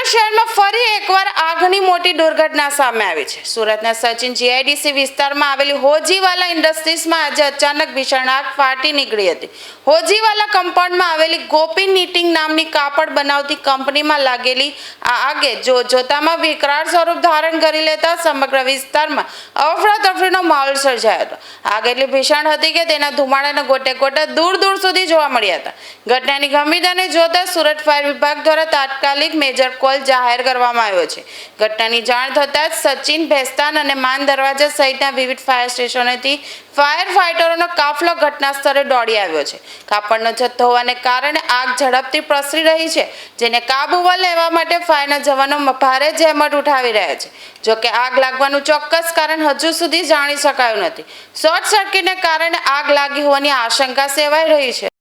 સુરત શહેરમાં ફરી એકવાર આગની મોટી દુર્ઘટના સામે આવી છે। સુરતના સચિન જીઆઈડીસી વિસ્તારમાં આવેલી હોજીવાલા ઇન્ડસ્ટ્રીઝમાં આજે અચાનક ભીષણ આગ ફાટી નીકળી હતી। હોજીવાલા કમ્પાઉન્ડમાં આવેલી ગોપી નીટિંગ નામની કાપડ બનાવતી કંપનીમાં લાગેલી આ આગે જોતામાં વિકરાળ સ્વરૂપ ધારણ કરી લેતા સમગ્ર વિસ્તારમાં અફરાતફરીનો માહોલ સર્જાયો હતો। આગ એટલી ભીષણ હતી કે તેના ધુમાડાના ગોટે ગોટા દૂર દૂર સુધી જોવા મળ્યા હતા। ઘટનાની ગંભીરતાને જોતા સુરત ફાયર વિભાગ દ્વારા તાત્કાલિક મેજર કોલ જાહેર કરવામાં આવ્યો છે। ઘટનાની જાણ થતાં જ સચિન, ભેસ્તાન અને માન દરવાજા સહિતના વિવિધ ફાયર સ્ટેશનોથી ફાયર ફાઇટરોનો કાફલો ઘટના સ્થળે દોડી આવ્યો છે। કાપડનો જથ્થો હોવાને કારણે આગ ઝડપથી પ્રસરી રહી છે, જેને કાબૂમાં લેવા માટે ફાયરના જવાનો ભારે જહેમત ઉઠાવી રહ્યા છે। જોકે આગ લાગવાનું ચોક્કસ કારણ હજુ સુધી જાણી શકાયું નથી। શોર્ટ સર્કિટને કારણે આગ લાગી હોવાની આશંકા સેવાઈ રહી છે।